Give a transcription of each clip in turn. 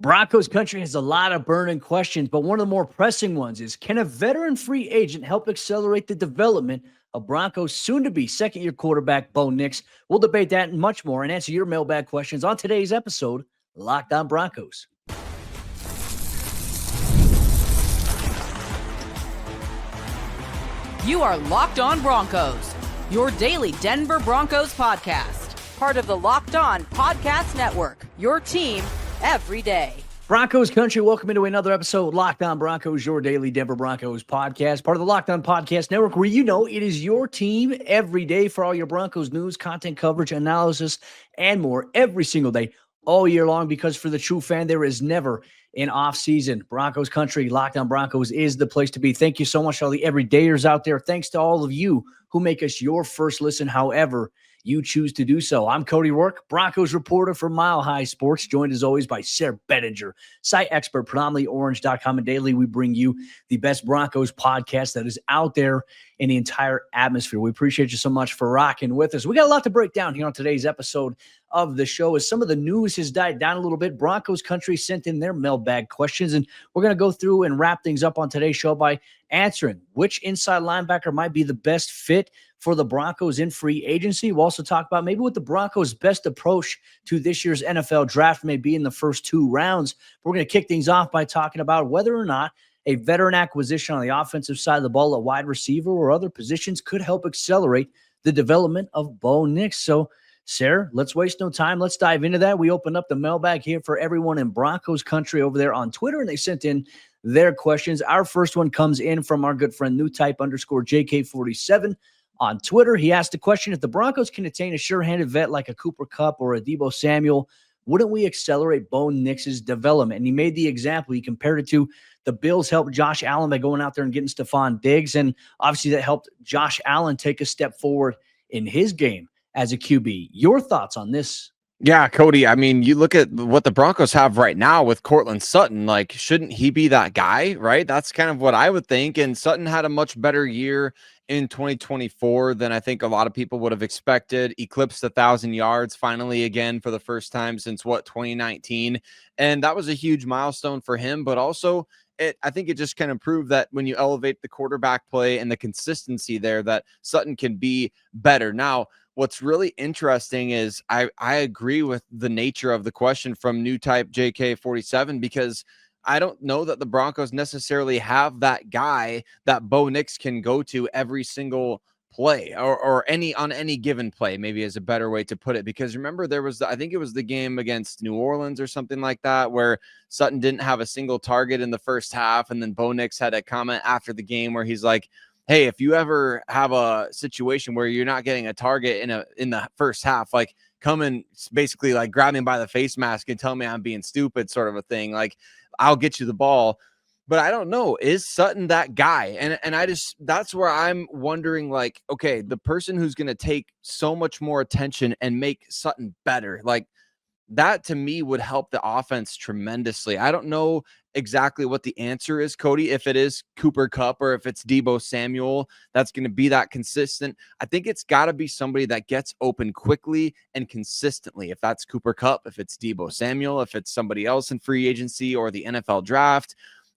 Broncos Country has a lot of burning questions, but one of the more pressing ones is, can a veteran free agent help accelerate the development of Broncos soon-to-be second-year quarterback Bo Nix? We'll debate that and much more and answer your mailbag questions on today's episode, Locked On Broncos. You are Locked On Broncos, your daily Denver Broncos podcast. Part of the Locked On Podcast Network, your team every day. Broncos Country, welcome into another episode of Locked On Broncos, your daily Denver Broncos podcast, part of the Locked On Podcast Network, where you know it is your team every day for all your Broncos news, content coverage, analysis, and more every single day, all year long, because for the true fan, there is never an off season. Broncos Country, Locked On Broncos is the place to be. Thank you so much to all the everydayers out there. Thanks to all of you who make us your first listen, however you choose to do so. I'm Cody Roark, Broncos reporter for Mile High Sports, joined as always by Sayre Bedinger, site expert, predominantly orange.com, and daily we bring you the best Broncos podcast that is out there in the entire atmosphere. We appreciate you so much for rocking with us. We got a lot to break down here on today's episode of the show. As some of the news has died down a little bit, Broncos Country sent in their mailbag questions, and we're going to go through and wrap things up on today's show by answering which inside linebacker might be the best fit for the Broncos in free agency. We'll also talk about maybe what the Broncos' best approach to this year's NFL draft may be in the first two rounds. We're going to kick things off by talking about whether or not a veteran acquisition on the offensive side of the ball, a wide receiver or other positions, could help accelerate the development of Bo Nix. So, Sayre, let's waste no time. Let's dive into that. We opened up the mailbag here for everyone in Broncos Country over there on Twitter, and they sent in their questions. Our first one comes in from our good friend newtype_JK47 on Twitter. He asked the question, if the Broncos can attain a sure-handed vet like a Cooper Kupp or a Deebo Samuel, wouldn't we accelerate Bo Nix's development? And he made the example. He compared it to the Bills helped Josh Allen by going out there and getting Stephon Diggs, and obviously that helped Josh Allen take a step forward in his game as a QB. Your thoughts on this? Yeah, Cody, I mean, you look at what the Broncos have right now with Courtland Sutton, like, shouldn't he be that guy, right? That's kind of what I would think. And Sutton had a much better year in 2024 than I think a lot of people would have expected. Eclipsed 1,000 yards finally again for the first time since 2019. And that was a huge milestone for him, but also I think it just kind of proved that when you elevate the quarterback play and the consistency there, that Sutton can be better. Now, what's really interesting is I agree with the nature of the question from new type JK47, because I don't know that the Broncos necessarily have that guy that Bo Nix can go to every single play or on any given play, maybe is a better way to put it. Because remember, there was, I think it was the game against New Orleans or something like that, where Sutton didn't have a single target in the first half. And then Bo Nix had a comment after the game where he's like, hey, if you ever have a situation where you're not getting a target in the first half, like, come and basically like grab me by the face mask and tell me I'm being stupid, sort of a thing. Like, I'll get you the ball. But I don't know, is Sutton that guy? And I just, that's where I'm wondering, like, okay, the person who's going to take so much more attention and make Sutton better, like, that to me would help the offense tremendously. I don't know exactly what the answer is, Cody, if it is Cooper Kupp or if it's Deebo Samuel that's going to be that consistent. I think it's got to be somebody that gets open quickly and consistently. If that's Cooper Kupp, if it's Deebo Samuel, if it's somebody else in free agency or the NFL draft,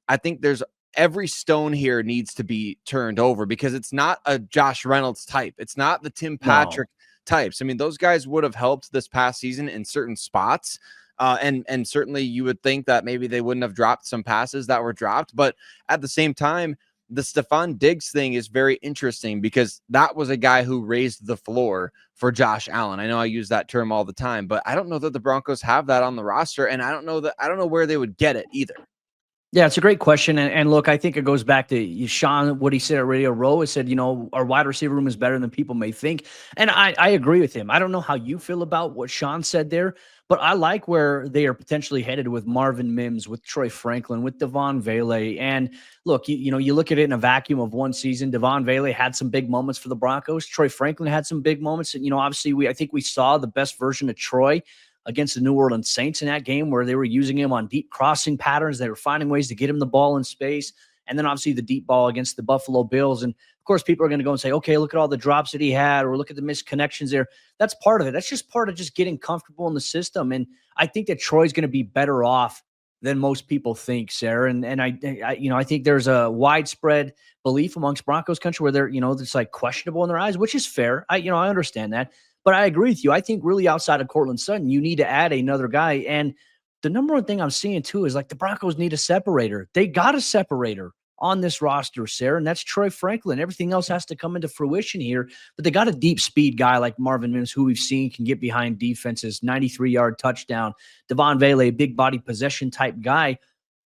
I think there's every stone here needs to be turned over, because it's not a Josh Reynolds type. It's not the Tim Patrick types. I mean, those guys would have helped this past season in certain spots. And certainly you would think that maybe they wouldn't have dropped some passes that were dropped. But at the same time, the Stephon Diggs thing is very interesting, because that was a guy who raised the floor for Josh Allen. I know I use that term all the time, but I don't know that the Broncos have that on the roster. And I don't know where they would get it either. Yeah, it's a great question. And look, I think it goes back to Sean, what he said at Radio Row. He said, our wide receiver room is better than people may think. And I agree with him. I don't know how you feel about what Sean said there, but I like where they are potentially headed with Marvin Mims, with Troy Franklin, with Devon Vele. And look, you look at it in a vacuum of one season. Devon Vele had some big moments for the Broncos. Troy Franklin had some big moments. And, obviously I think we saw the best version of Troy against the New Orleans Saints in that game, where they were using him on deep crossing patterns. They were finding ways to get him the ball in space. And then obviously the deep ball against the Buffalo Bills. And of course, people are going to go and say, okay, look at all the drops that he had, or look at the missed connections there. That's part of it. That's just part of just getting comfortable in the system. And I think that Troy's going to be better off than most people think, Sarah. And I think there's a widespread belief amongst Broncos country where they're, it's like questionable in their eyes, which is fair. I understand that, but I agree with you. I think really outside of Cortland Sutton, you need to add another guy. And the number one thing I'm seeing too is like the Broncos need a separator. They got a separator on this roster, Sarah, and that's Troy Franklin. Everything else has to come into fruition here, but they got a deep speed guy like Marvin Mims, who we've seen can get behind defenses, 93-yard touchdown. Devon Vele, a big body possession type guy.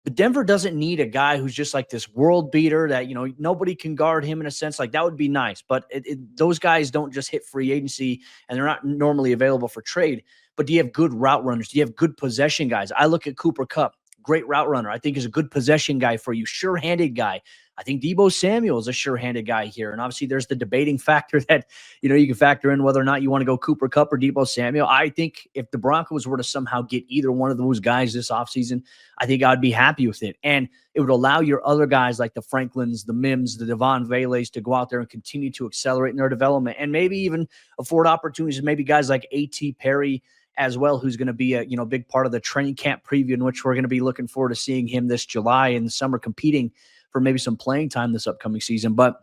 But Denver doesn't need a guy who's just like this world beater that, nobody can guard him in a sense. Like that would be nice, but those guys don't just hit free agency and they're not normally available for trade. But do you have good route runners? Do you have good possession guys? I look at Cooper Kupp. Great route runner. I think is a good possession guy for you. Sure-handed guy. I think Deebo Samuel is a sure-handed guy here. And obviously there's the debating factor that, you can factor in whether or not you want to go Cooper Kupp or Deebo Samuel. I think if the Broncos were to somehow get either one of those guys this offseason, I think I'd be happy with it. And it would allow your other guys like the Franklins, the Mims, the Devon Veles to go out there and continue to accelerate in their development and maybe even afford opportunities. Maybe guys like A.T. Perry as well, who's going to be a big part of the training camp preview, in which we're going to be looking forward to seeing him this July in the summer competing for maybe some playing time this upcoming season. But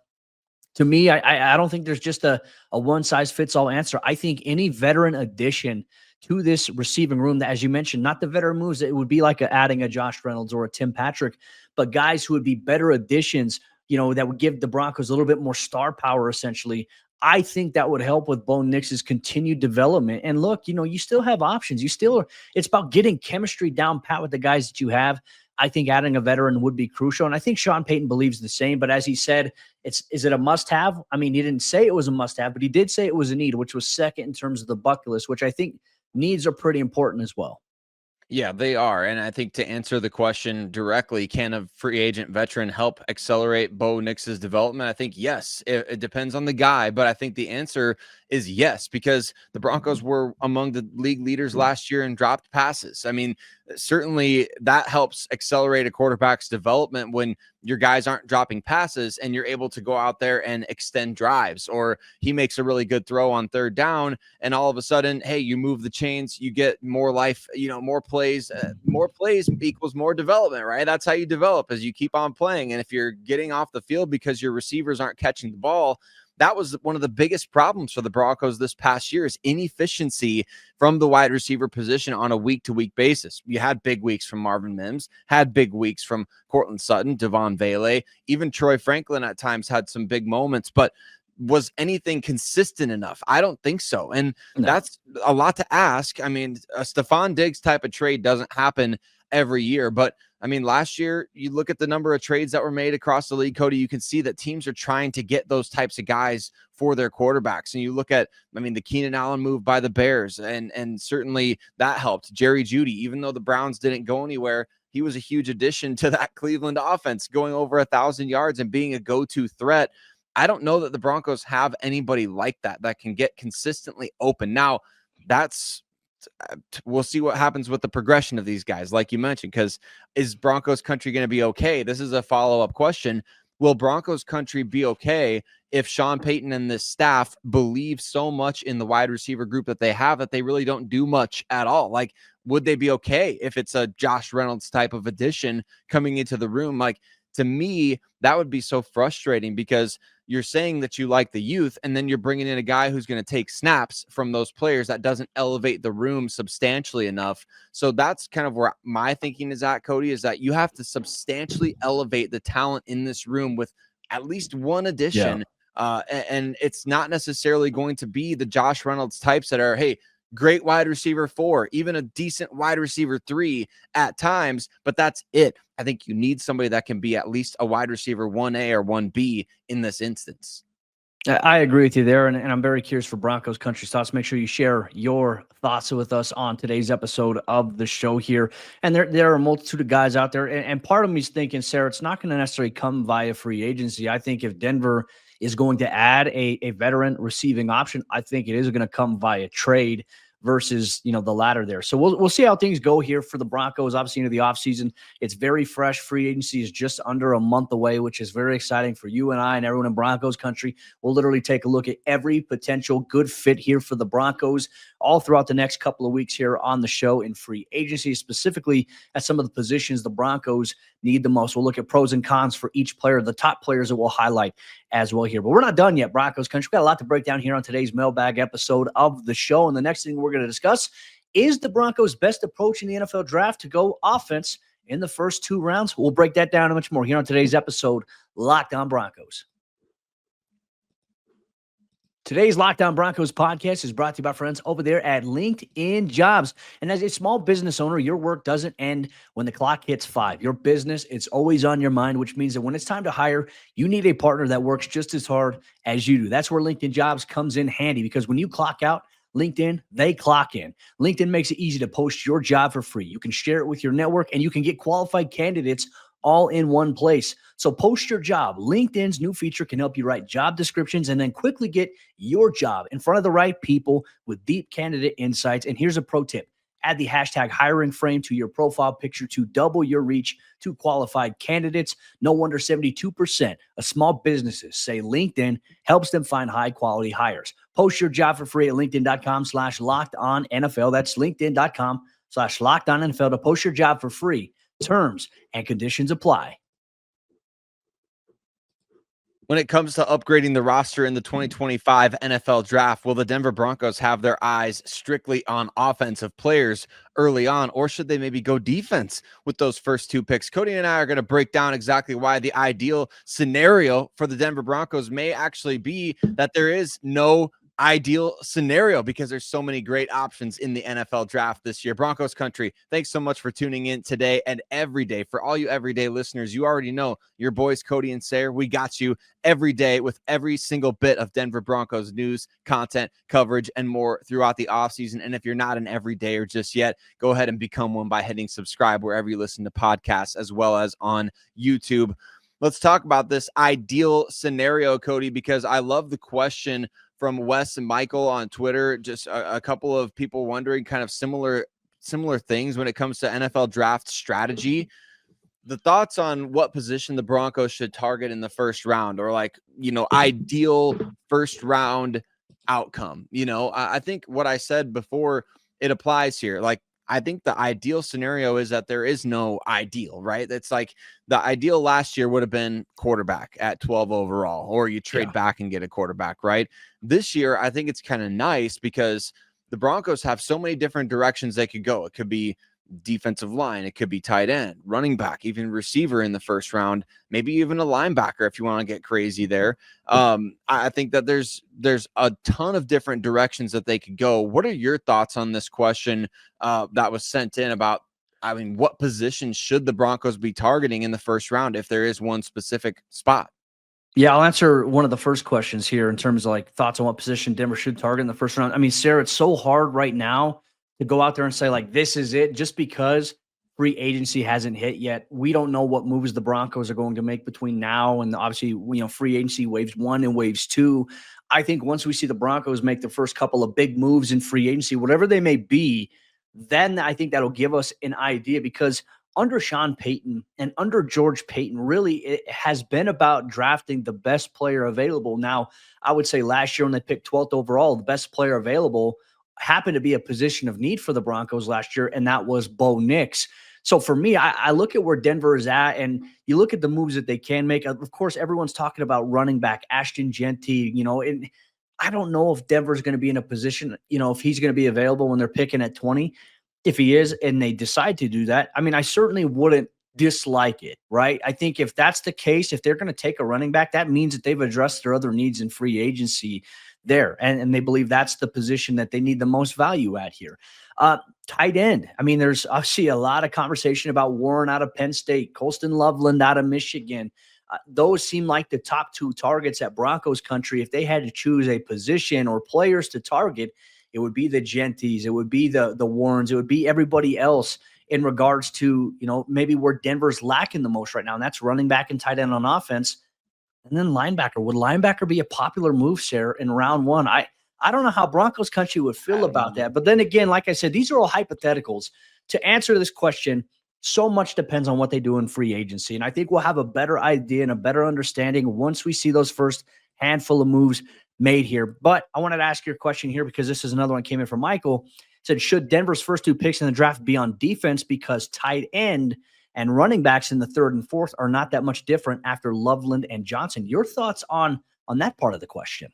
to me, I don't think there's just a one-size-fits-all answer. I think any veteran addition to this receiving room that, as you mentioned, not the veteran moves, it would be like adding a Josh Reynolds or a Tim Patrick, but guys who would be better additions, that would give the Broncos a little bit more star power, essentially. I think that would help with Bo Nix's continued development. And look, you still have options. It's about getting chemistry down pat with the guys that you have. I think adding a veteran would be crucial. And I think Sean Payton believes the same. But as he said, is it a must-have? I mean, he didn't say it was a must-have, but he did say it was a need, which was second in terms of the bucket list, which I think needs are pretty important as well. Yeah, they are. And I think to answer the question directly, can a free agent veteran help accelerate Bo Nix's development? I think yes. It depends on the guy, but I think the answer is yes, because the Broncos were among the league leaders last year in dropped passes. I mean, certainly that helps accelerate a quarterback's development when your guys aren't dropping passes and you're able to go out there and extend drives, or he makes a really good throw on third down and all of a sudden, hey, you move the chains, you get more life, more plays equals more development, right? That's how you develop, as you keep on playing. And if you're getting off the field because your receivers aren't catching the ball, that was one of the biggest problems for the Broncos this past year, is inefficiency from the wide receiver position on a week-to-week basis. You had big weeks from Marvin Mims, had big weeks from Cortland Sutton, Devon Vele, even Troy Franklin at times had some big moments, but was anything consistent enough? I don't think so. And that's a lot to ask. I mean, a Stephon Diggs type of trade doesn't happen every year, but I mean, last year, you look at the number of trades that were made across the league, Cody, you can see that teams are trying to get those types of guys for their quarterbacks. And you look at, the Keenan Allen move by the Bears, and certainly that helped. Jerry Jeudy, even though the Browns didn't go anywhere, he was a huge addition to that Cleveland offense, going over 1,000 yards and being a go-to threat. I don't know that the Broncos have anybody like that can get consistently open. Now, we'll see what happens with the progression of these guys, like you mentioned, because is Broncos country going to be okay? This is a follow-up question. Will Broncos country be okay if Sean Payton and this staff believe so much in the wide receiver group that they have that they really don't do much at all? Like, would they be okay if it's a Josh Reynolds type of addition coming into the room? Like, to me, that would be so frustrating, because you're saying that you like the youth, and then you're bringing in a guy who's going to take snaps from those players that doesn't elevate the room substantially enough. So that's kind of where my thinking is at, Cody, is that you have to substantially elevate the talent in this room with at least one addition. Yeah. And it's not necessarily going to be the Josh Reynolds types that are, hey, great wide receiver 4, even a decent wide receiver 3 at times, but that's it. I think you need somebody that can be at least a wide receiver 1A or 1B in this instance. I agree with you there, and I'm very curious for Broncos country thoughts. Make sure you share your thoughts with us on today's episode of the show here. And there are a multitude of guys out there, and part of me is thinking, Sarah, it's not going to necessarily come via free agency. I think if Denver is going to add a veteran receiving option, I think it is going to come via trade. versus, the latter there. So we'll see how things go here for the Broncos. Obviously, into the offseason, it's very fresh. Free agency is just under a month away, which is very exciting for you and I and everyone in Broncos country. We'll literally take a look at every potential good fit here for the Broncos all throughout the next couple of weeks here on the show in free agency, specifically at some of the positions the Broncos need the most. We'll look at pros and cons for each player, the top players that we'll highlight as well here. But we're not done yet, Broncos country. We've got a lot to break down here on today's mailbag episode of the show. And the next thing we're going to discuss is the Broncos' best approach in the NFL draft to go offense in the first 2 rounds. We'll break that down and much more here on today's episode, Locked On Broncos. Today's Locked On Broncos podcast is brought to you by friends over there at LinkedIn Jobs. And as a small business owner, your work doesn't end when the clock hits 5. Your business, it's always on your mind, which means that when it's time to hire, you need a partner that works just as hard as you do. That's where LinkedIn Jobs comes in handy, because when you clock out, LinkedIn, they clock in. LinkedIn makes it easy to post your job for free. You can share it with your network, and you can get qualified candidates all in one place. So post your job. LinkedIn's new feature can help you write job descriptions and then quickly get your job in front of the right people with deep candidate insights. And here's a pro tip. Add the hashtag hiring frame to your profile picture to double your reach to qualified candidates. No wonder 72% of small businesses say LinkedIn helps them find high quality hires. Post your job for free at linkedin.com/lockedonnfl. That's linkedin.com/lockedonnfl to post your job for free. Terms and conditions apply. When it comes to upgrading the roster in the 2025 NFL Draft, will the Denver Broncos have their eyes strictly on offensive players early on, or should they maybe go defense with those first 2 picks? Cody and I are going to break down exactly why the ideal scenario for the Denver Broncos may actually be that there is no ideal scenario, because there's so many great options in the NFL draft this year. Broncos country, thanks so much for tuning in today and every day. For all you everyday listeners, you already know your boys Cody and Sayre, we got you every day with every single bit of Denver Broncos news, content, coverage, and more throughout the offseason. And if you're not an everydayer just yet, go ahead and become one by hitting subscribe wherever you listen to podcasts, as well as on YouTube. Let's talk about this ideal scenario, Cody, because I love the question from Wes and Michael on Twitter. Just a couple of people wondering kind of similar things when it comes to NFL draft strategy. The thoughts on what position the Broncos should target in the first round, or ideal first round outcome. I think what I said before, it applies here. I think the ideal scenario is that there is no ideal, right? It's like the ideal last year would have been quarterback at 12 overall, or you trade back and get a quarterback, right? This year, I think it's kind of nice because the Broncos have so many different directions they could go. It could be defensive line, it could be tight end, running back, even receiver in the first round, maybe even a linebacker if you want to get crazy there. I think that there's a ton of different directions that they could go. What are your thoughts on this question that was sent in about, what position should the Broncos be targeting in the first round if there is one specific spot? Yeah, I'll answer one of the first questions here in terms of thoughts on what position Denver should target in the first round. Sayre, it's so hard right now to go out there and say this is it, just because free agency hasn't hit yet. We don't know what moves the Broncos are going to make between now and obviously, free agency waves 1 and waves 2. I think once we see the Broncos make the first couple of big moves in free agency, whatever they may be, then I think that'll give us an idea, because under Sean Payton and under George Payton, really it has been about drafting the best player available. Now, I would say last year when they picked 12th overall, the best player available happened to be a position of need for the Broncos last year, and that was Bo Nix. So for me, I look at where Denver is at, and you look at the moves that they can make. Of course, everyone's talking about running back Ashton Genty, and I don't know if Denver's going to be in a position, if he's going to be available when they're picking at 20. If he is, and they decide to do that, I certainly wouldn't dislike it, right? I think if that's the case, if they're going to take a running back, that means that they've addressed their other needs in free agency there. And they believe that's the position that they need the most value at here. Tight end. There's obviously a lot of conversation about Warren out of Penn State, Colston Loveland out of Michigan. Those seem like the top 2 targets at Broncos country. If they had to choose a position or players to target, it would be the Genties, it would be the Warrens, it would be everybody else in regards to, maybe where Denver's lacking the most right now. And that's running back and tight end on offense. And then linebacker. Would linebacker be a popular move, Sayre, in round 1? I don't know how Broncos country would feel about that. But then again, like I said, these are all hypotheticals. To answer this question, so much depends on what they do in free agency. And I think we'll have a better idea and a better understanding once we see those first handful of moves made here. But I wanted to ask your question here because this is another one came in from Michael. It said, should Denver's first 2 picks in the draft be on defense because tight end and running backs in the 3rd and 4th are not that much different after Loveland and Johnson? Your thoughts on that part of the question?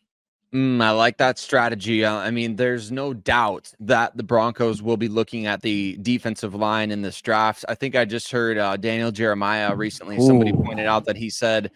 I like that strategy. I mean, there's no doubt that the Broncos will be looking at the defensive line in this draft. I think I just heard Daniel Jeremiah recently. Somebody pointed out that he said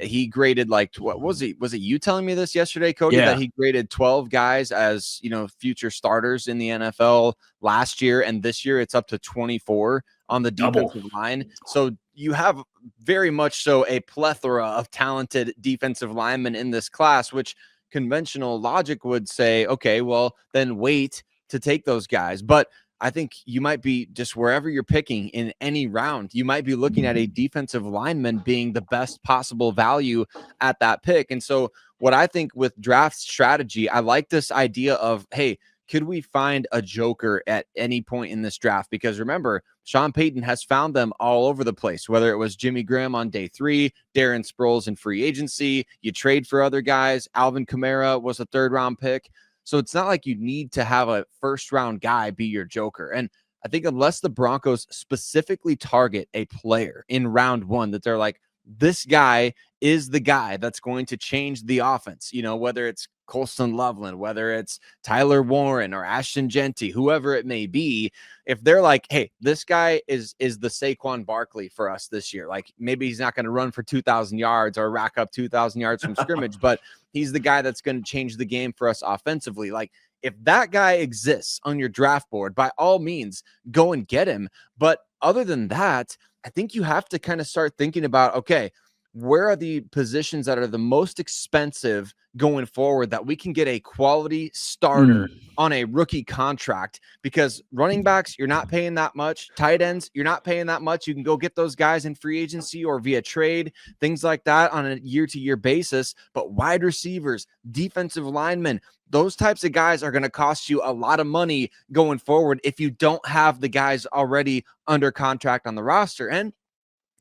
he graded like, what was it? Was it you telling me this yesterday, Cody, that he graded 12 guys as, future starters in the NFL last year. And this year it's up to 24 on the defensive line. So you have very much so a plethora of talented defensive linemen in this class, which conventional logic would say, okay, well, then wait to take those guys. But I think you might be just wherever you're picking in any round, you might be looking at a defensive lineman being the best possible value at that pick. And so what I think with draft strategy, I like this idea of, hey, could we find a joker at any point in this draft? Because remember, Sean Payton has found them all over the place, whether it was Jimmy Graham on day 3, Darren Sproles in free agency, you trade for other guys. Alvin Kamara was a 3rd-round pick. So it's not like you need to have a first-round guy be your joker. And I think unless the Broncos specifically target a player in round 1 that they're like, this guy is the guy that's going to change the offense, whether it's Colston Loveland, whether it's Tyler Warren or Ashton Genty, whoever it may be, if they're like, hey, this guy is the Saquon Barkley for us this year. Like maybe he's not going to run for 2,000 yards or rack up 2,000 yards from scrimmage, but he's the guy that's going to change the game for us offensively. Like if that guy exists on your draft board, by all means, go and get him. But other than that, I think you have to kind of start thinking about, okay, where are the positions that are the most expensive going forward that we can get a quality starter on a rookie contract? Because running backs, you're not paying that much. Tight ends, you're not paying that much. You can go get those guys in free agency or via trade, things like that on a year-to-year basis. But wide receivers, defensive linemen, those types of guys are going to cost you a lot of money going forward if you don't have the guys already under contract on the roster. And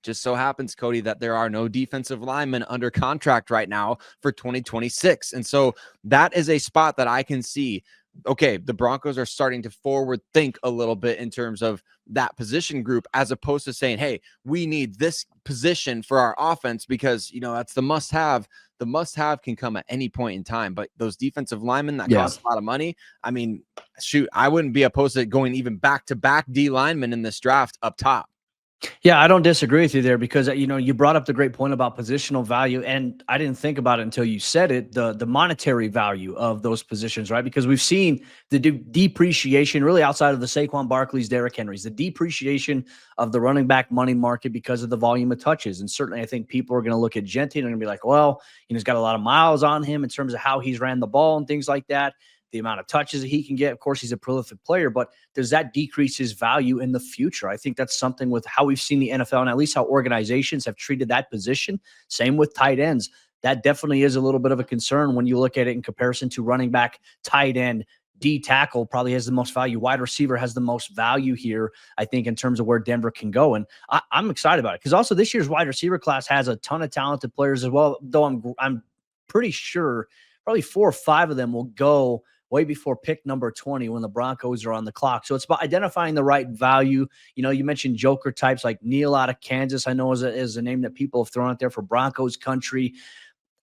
just so happens, Cody, that there are no defensive linemen under contract right now for 2026. And so that is a spot that I can see, okay, the Broncos are starting to forward think a little bit in terms of that position group, as opposed to saying, hey, we need this position for our offense because, that's the must-have. The must-have can come at any point in time, but those defensive linemen that cost a lot of money, I mean, shoot, I wouldn't be opposed to going even back-to-back D linemen in this draft up top. Yeah, I don't disagree with you there because, you brought up the great point about positional value, and I didn't think about it until you said it, the monetary value of those positions, right? Because we've seen the depreciation really outside of the Saquon Barkley's, Derrick Henry's, the depreciation of the running back money market because of the volume of touches. And certainly I think people are going to look at Genty and they're going to be like, well, he's got a lot of miles on him in terms of how he's ran the ball and things like that. The amount of touches that he can get. Of course, he's a prolific player, but does that decrease his value in the future? I think that's something with how we've seen the NFL and at least how organizations have treated that position. Same with tight ends. That definitely is a little bit of a concern when you look at it in comparison to running back, tight end, D tackle probably has the most value. Wide receiver has the most value here, I think, in terms of where Denver can go. And I'm excited about it because also this year's wide receiver class has a ton of talented players as well, though I'm pretty sure probably 4 or 5 of them will go way before pick number 20 when the Broncos are on the clock. So it's about identifying the right value. You mentioned joker types like Neal out of Kansas, I know is a name that people have thrown out there for Broncos country.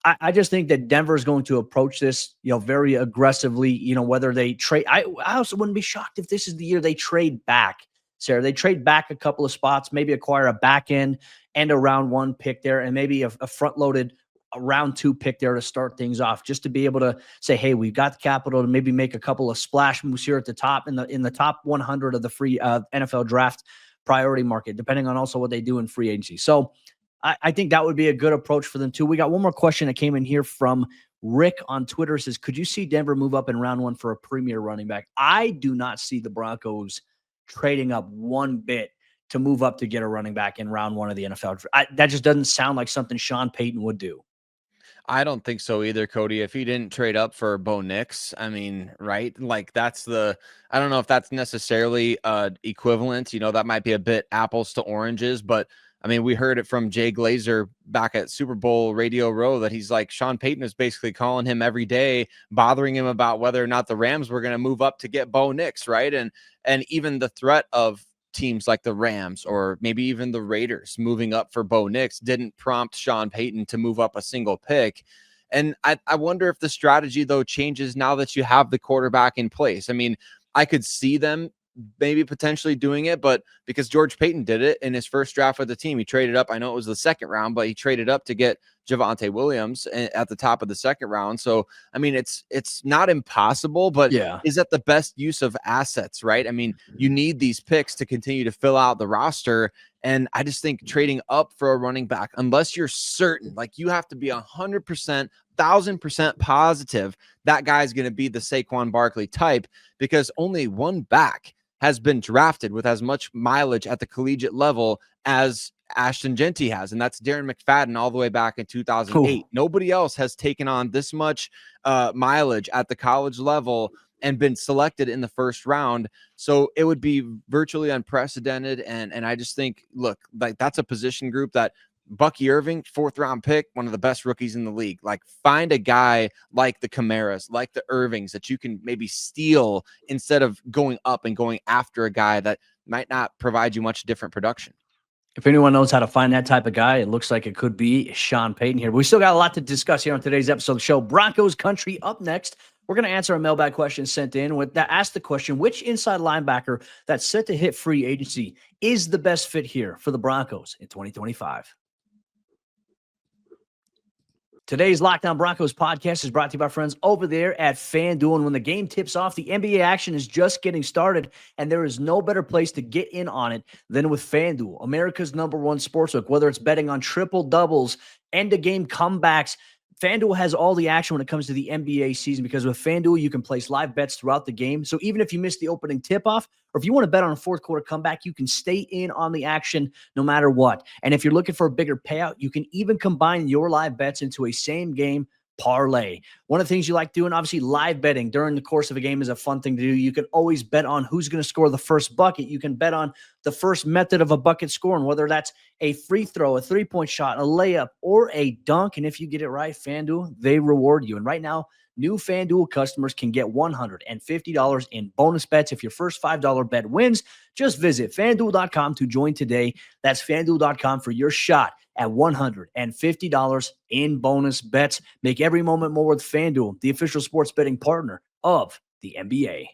I just think that Denver is going to approach this, very aggressively, whether they trade. I also wouldn't be shocked if this is the year they trade back, Sayre. They trade back a couple of spots, maybe acquire a back end and a round 1 pick there, and maybe a front-loaded a round 2 pick there to start things off, just to be able to say, hey, we've got the capital to maybe make a couple of splash moves here at the top in the top 100 of the free NFL draft priority market, depending on also what they do in free agency. So I think that would be a good approach for them too. We got one more question that came in here from Rick on Twitter. It says, could you see Denver move up in round 1 for a premier running back? I do not see the Broncos trading up one bit to move up to get a running back in round 1 of the NFL. That just doesn't sound like something Sean Payton would do. I don't think so either, Cody. If he didn't trade up for Bo Nix, I mean, right? Like I don't know if that's necessarily equivalent. That might be a bit apples to oranges, but I mean, we heard it from Jay Glazer back at Super Bowl Radio Row that he's like, Sean Payton is basically calling him every day, bothering him about whether or not the Rams were going to move up to get Bo Nix, right? And even the threat of teams like the Rams or maybe even the Raiders moving up for Bo Nix didn't prompt Sean Payton to move up a single pick. And I wonder if the strategy, though, changes now that you have the quarterback in place. I mean, I could see them maybe potentially doing it, but because George Payton did it in his first draft with the team, he traded up. I know it was the second round, but he traded up to get Javonte Williams at the top of the second round. So, I mean, it's not impossible, but Yeah. is that the best use of assets, right? I mean, you need these picks to continue to fill out the roster. And I just think trading up for a running back, unless you're certain, like you have to be 100%, 1,000% positive that guy's going to be the Saquon Barkley type, because only one back has been drafted with as much mileage at the collegiate level as Ashton Genty has, and that's Darren McFadden all the way back in 2008. Ooh. Nobody else has taken on this much mileage at the college level and been selected in the first round. So it would be virtually unprecedented. And I just think, look, like that's a position group that Bucky Irving, 4th round pick, one of the best rookies in the league. Like find a guy like the Camaras, like the Irvings that you can maybe steal instead of going up and going after a guy that might not provide you much different production. If anyone knows how to find that type of guy, it looks like it could be Sean Payton here. But we still got a lot to discuss here on today's episode of the show. Broncos Country up next. We're going to answer a mailbag question sent in with that asked the question, which inside linebacker that's set to hit free agency is the best fit here for the Broncos in 2025? Today's Locked On Broncos podcast is brought to you by friends over there at FanDuel. And when the game tips off, the NBA action is just getting started, and there is no better place to get in on it than with FanDuel, America's #1 sportsbook. Whether it's betting on triple doubles, end-of-game comebacks, FanDuel has all the action when it comes to the NBA season, because with FanDuel, you can place live bets throughout the game. So even if you miss the opening tip-off, or if you want to bet on a fourth quarter comeback, you can stay in on the action no matter what. And if you're looking for a bigger payout, you can even combine your live bets into a same-game parlay. One of the things you like doing, obviously, live betting during the course of a game is a fun thing to do. You can always bet on who's going to score the first bucket. You can bet on the first method of a bucket scoring, whether that's a free throw, a three-point shot, a layup, or a dunk. And if you get it right, FanDuel, they reward you. And right now, new FanDuel customers can get $150 in bonus bets if your first $5 bet wins. Just visit FanDuel.com to join today. That's FanDuel.com for your shot at $150 in bonus bets. Make every moment more with FanDuel, the official sports betting partner of the NBA.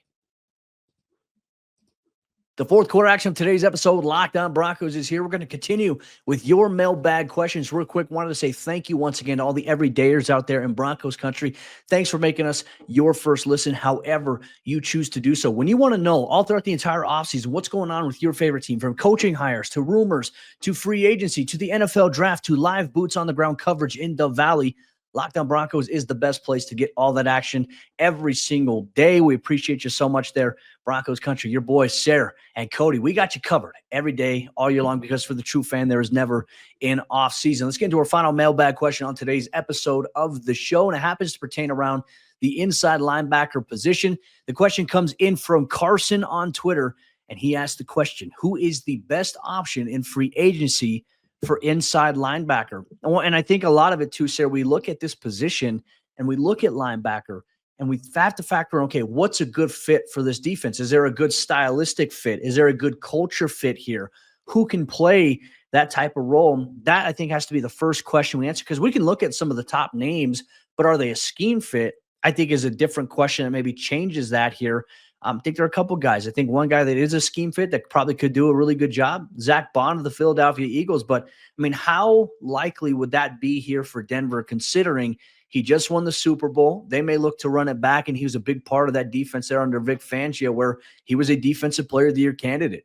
The fourth quarter action of today's episode, Locked On Broncos, is here. We're going to continue with your mailbag questions. Real quick, wanted to say thank you once again to all the everydayers out there in Broncos country. Thanks for making us your first listen, however you choose to do so. When you want to know all throughout the entire offseason what's going on with your favorite team, from coaching hires to rumors to free agency to the NFL draft to live boots on the ground coverage in the Valley, Locked On Broncos is the best place to get all that action every single day. We appreciate you so much there, Broncos country. Your boys, Sayre and Cody, we got you covered every day, all year long, because for the true fan, there is never an off season. Let's get into our final mailbag question on today's episode of the show, and it happens to pertain around the inside linebacker position. The question comes in from Carson on Twitter, and he asked the question, who is the best option in free agency for inside linebacker? And I think a lot of it too, Sarah, we look at this position and we look at linebacker and we have to factor in, okay, what's a good fit for this defense? Is there a good stylistic fit? Is there a good culture fit here? Who can play that type of role? That, I think, has to be the first question we answer, because we can look at some of the top names, but are they a scheme fit? I think is a different question that maybe changes that here. I think there are a couple guys. I think one guy that is a scheme fit that probably could do a really good job, Zach Bond of the Philadelphia Eagles. But, I mean, how likely would that be here for Denver, considering he just won the Super Bowl? They may look to run it back, and he was a big part of that defense there under Vic Fangio, where he was a Defensive Player of the Year candidate.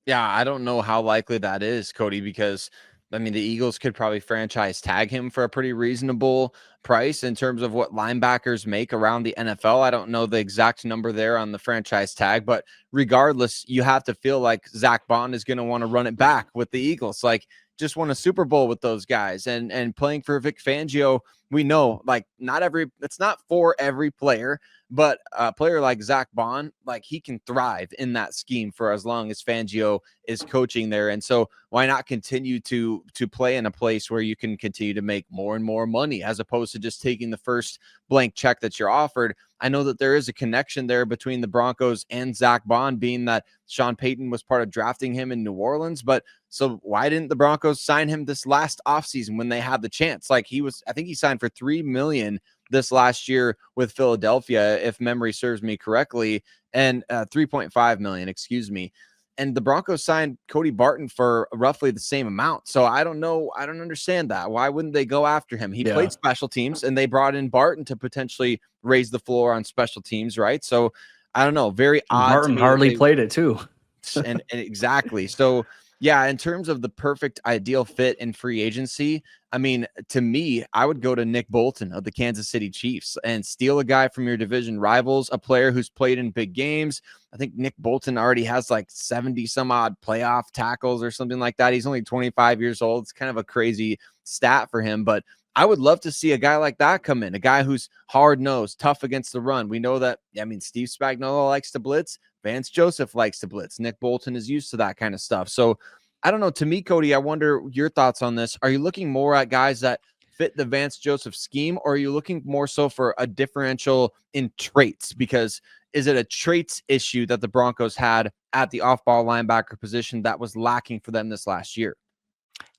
Yeah, I don't know how likely that is, Cody, because I mean, the Eagles could probably franchise tag him for a pretty reasonable price in terms of what linebackers make around the NFL. I don't know the exact number there on the franchise tag, but regardless, you have to feel like Zach Bond is going to want to run it back with the Eagles. Like, just won a Super Bowl with those guys, and playing for Vic Fangio we know like it's not for every player, but a player like Zach Bond, like he can thrive in that scheme for as long as Fangio is coaching there. And so why not continue to play in a place where you can continue to make more and more money as opposed to just taking the first blank check that you're offered? I know that there is a connection there between the Broncos and Zach Bond, being that Sean Payton was part of drafting him in New Orleans. But so why didn't the Broncos sign him this last offseason when they had the chance? Like I think he signed for $3 million this last year with Philadelphia, if memory serves me correctly, and 3.5 million, excuse me. And the Broncos signed Cody Barton for roughly the same amount. So I don't know. I don't understand that. Why wouldn't they go after him? He played special teams, and they brought in Barton to potentially raise the floor on special teams, right? So I don't know. Very odd. Barton hardly played it too. and exactly. So yeah, in terms of the perfect ideal fit in free agency, I mean, to me, I would go to Nick Bolton of the Kansas City Chiefs and steal a guy from your division rivals, a player who's played in big games. I think Nick Bolton already has like 70 some odd playoff tackles or something like that. He's only 25 years old. It's kind of a crazy stat for him, but I would love to see a guy like that come in, a guy who's hard-nosed, tough against the run. We know that, I mean, Steve Spagnuolo likes to blitz. Vance Joseph likes to blitz. Nick Bolton is used to that kind of stuff. So I don't know. To me, Cody, I wonder your thoughts on this. Are you looking more at guys that fit the Vance Joseph scheme, or are you looking more so for a differential in traits? Because is it a traits issue that the Broncos had at the off-ball linebacker position that was lacking for them this last year?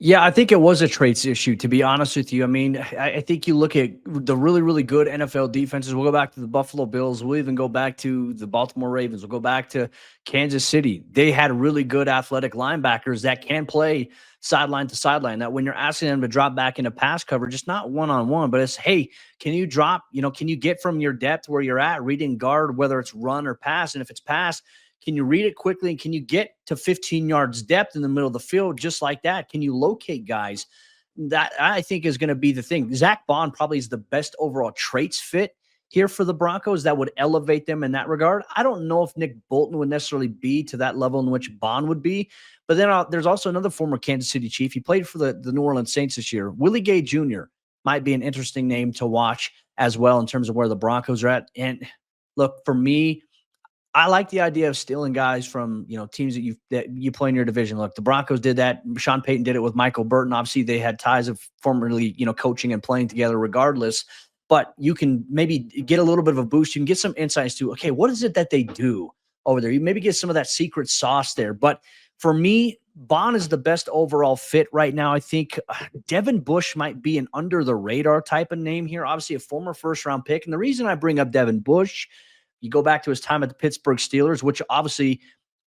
Yeah, I think it was a traits issue, to be honest with you. I mean, I think you look at the really, really good NFL defenses. We'll go back to the Buffalo Bills. We'll even go back to the Baltimore Ravens. We'll go back to Kansas City. They had really good athletic linebackers that can play sideline to sideline, that when you're asking them to drop back into pass coverage, it's not one-on-one, but it's, hey, can you drop, can you get from your depth where you're at, reading guard, whether it's run or pass? And if it's pass, can you read it quickly? And can you get to 15 yards depth in the middle of the field just like that? Can you locate guys? That I think is going to be the thing. Zach Bond probably is the best overall traits fit here for the Broncos that would elevate them in that regard. I don't know if Nick Bolton would necessarily be to that level in which Bond would be. But then there's also another former Kansas City Chief. He played for the New Orleans Saints this year. Willie Gay Jr. might be an interesting name to watch as well in terms of where the Broncos are at. And look, for me, I like the idea of stealing guys from, teams that you play in your division. Look, the Broncos did that. Sean Payton did it with Michael Burton. Obviously, they had ties of formerly, coaching and playing together regardless. But you can maybe get a little bit of a boost. You can get some insights to, okay, what is it that they do over there? You maybe get some of that secret sauce there. But for me, Bond is the best overall fit right now. I think Devin Bush might be an under-the-radar type of name here. Obviously, a former first-round pick. And the reason I bring up Devin Bush, you go back to his time at the Pittsburgh Steelers, which obviously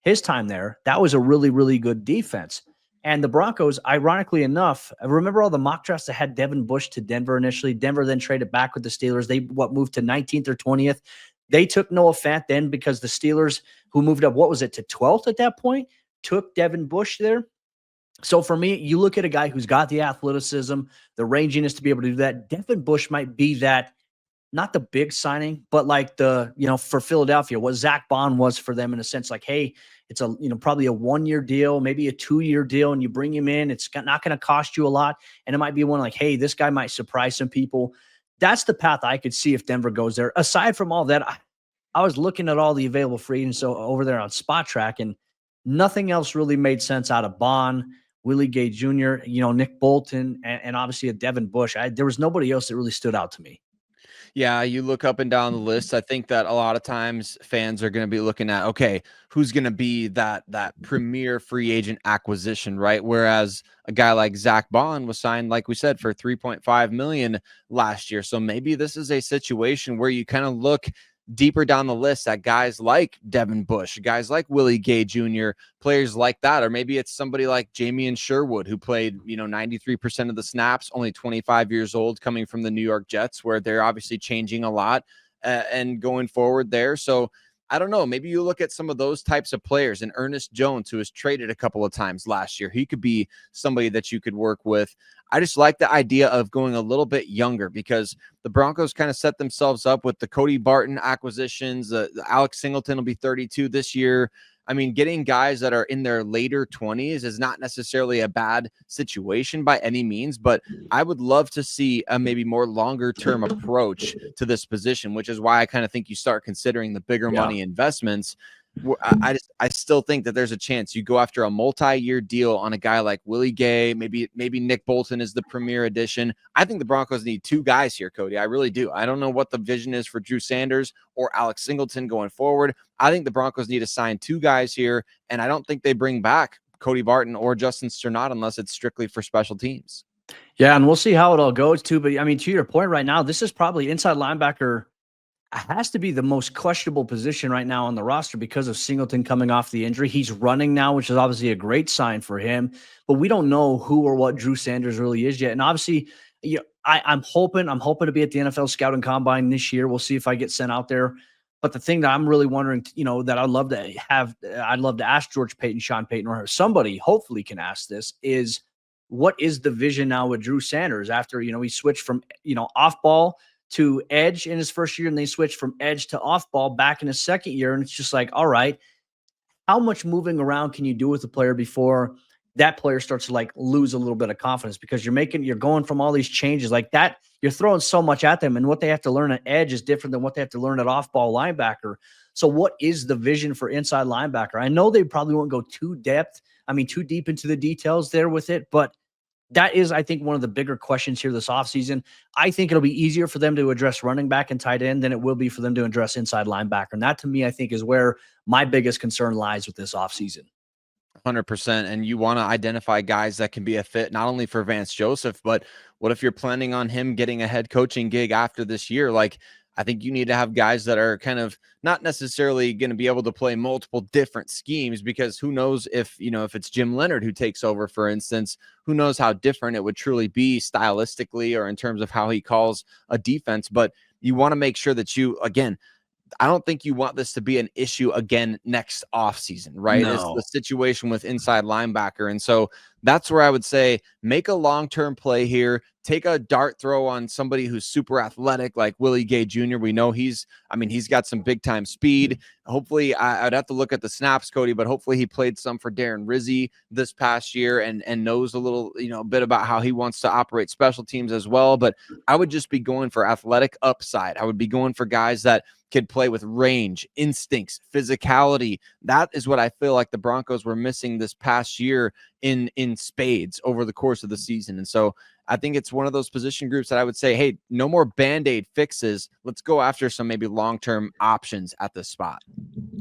his time there, that was a really, really good defense. And the Broncos, ironically enough, I remember all the mock drafts that had Devin Bush to Denver initially. Denver then traded back with the Steelers. They moved to 19th or 20th. They took Noah Fant then because the Steelers, who moved up, what was it, to 12th at that point, took Devin Bush there. So for me, you look at a guy who's got the athleticism, the ranginess to be able to do that. Devin Bush might be that, not the big signing, but like for Philadelphia, what Zach Bond was for them in a sense, like, hey, it's a, probably a 1-year deal, maybe a 2-year deal, and you bring him in. It's not going to cost you a lot. And it might be one like, hey, this guy might surprise some people. That's the path I could see if Denver goes there. Aside from all that, I was looking at all the available free agents over there on Spot Track, and nothing else really made sense out of Bond, Willie Gay Jr., Nick Bolton, and obviously a Devin Bush. There was nobody else that really stood out to me. Yeah, you look up and down the list. I think that a lot of times fans are going to be looking at, okay, who's going to be that premier free agent acquisition, right? Whereas a guy like Zach Bond was signed, like we said, for $3.5 million last year. So maybe this is a situation where you kind of look deeper down the list at guys like Devin Bush, guys like Willie Gay Jr., players like that. Or maybe it's somebody like Jamie Sherwood, who played, 93% of the snaps, only 25 years old, coming from the New York Jets, where they're obviously changing a lot and going forward there. So I don't know. Maybe you look at some of those types of players, and Ernest Jones, who was traded a couple of times last year. He could be somebody that you could work with. I just like the idea of going a little bit younger, because the Broncos kind of set themselves up with the Cody Barton acquisitions. The Alex Singleton will be 32 this year. I mean, getting guys that are in their later 20s is not necessarily a bad situation by any means, but I would love to see a maybe more longer term approach to this position, which is why I kind of think you start considering the bigger money investments. I still think that there's a chance you go after a multi-year deal on a guy like Willie Gay. Maybe Nick Bolton is the premier addition. I think the Broncos need two guys here, Cody. I really do. I don't know what the vision is for Drew Sanders or Alex Singleton going forward. I think the Broncos need to sign two guys here, and I don't think they bring back Cody Barton or Justin Sternad unless it's strictly for special teams. Yeah, and we'll see how it all goes too. But I mean, to your point right now, this is probably inside linebacker has to be the most questionable position right now on the roster because of Singleton coming off the injury. He's running now, which is obviously a great sign for him, but we don't know who or what Drew Sanders really is yet. And obviously, I'm hoping to be at the NFL Scouting Combine this year. We'll see if I get sent out there. But the thing that I'm really wondering, that I'd love to ask George Paton, Sean Payton, or somebody hopefully can ask this is, what is the vision now with Drew Sanders after, he switched from, off ball to edge in his first year, and they switched from edge to off ball back in his second year. And it's just like, all right, how much moving around can you do with the player before that player starts to lose a little bit of confidence? Because you're going from all these changes like that. You're throwing so much at them, and what they have to learn at edge is different than what they have to learn at off ball linebacker. So what is the vision for inside linebacker? I know they probably won't go too deep into the details there with it, but that is, I think, one of the bigger questions here this offseason. I think it'll be easier for them to address running back and tight end than it will be for them to address inside linebacker. And that, to me, I think, is where my biggest concern lies with this offseason. 100%. And you want to identify guys that can be a fit, not only for Vance Joseph, but what if you're planning on him getting a head coaching gig after this year? I think you need to have guys that are kind of not necessarily going to be able to play multiple different schemes, because who knows if it's Jim Leonard who takes over, for instance, who knows how different it would truly be stylistically or in terms of how he calls a defense. But you want to make sure that I don't think you want this to be an issue again next offseason, right? No. It's the situation with inside linebacker. And so that's where I would say make a long-term play here. Take a dart throw on somebody who's super athletic like Willie Gay Jr. We know he's got some big-time speed. Hopefully, I'd have to look at the snaps, Cody, but hopefully he played some for Darren Rizzi this past year and knows a little, bit about how he wants to operate special teams as well. But I would just be going for athletic upside. I would be going for guys that could play with range, instincts, physicality. That is what I feel like the Broncos were missing this past year in spades over the course of the season. And so I think it's one of those position groups that I would say, hey, no more Band-Aid fixes. Let's go after some maybe long-term options at this spot.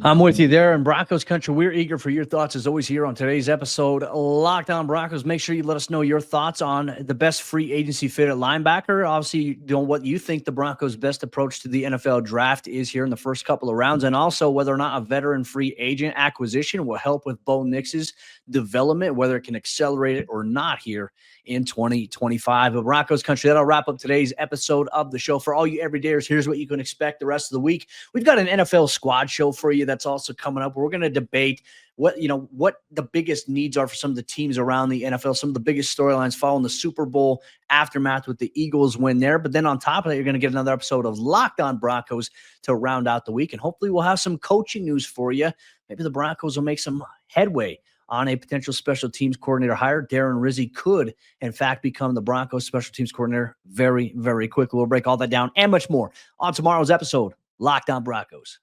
I'm with you there in Broncos Country. We're eager for your thoughts as always here on today's episode. Locked On Broncos. Make sure you let us know your thoughts on the best free agency fit at linebacker. Obviously, what you think the Broncos' best approach to the NFL draft is here in the first couple of rounds, and also whether or not a veteran free agent acquisition will help with Bo Nix's development, whether it can accelerate it or not here in 2025. But Broncos Country, that'll wrap up today's episode of the show. For all you everydayers, here's what you can expect the rest of the week. We've got an NFL squad show for you that's also coming up. We're going to debate what the biggest needs are for some of the teams around the NFL, some of the biggest storylines following the Super Bowl aftermath with the Eagles win there. But then on top of that, you're going to get another episode of Locked On Broncos to round out the week. And hopefully we'll have some coaching news for you. Maybe the Broncos will make some headway on a potential special teams coordinator hire. Darren Rizzi could, in fact, become the Broncos special teams coordinator very, very quickly. We'll break all that down and much more on tomorrow's episode, Locked On Broncos.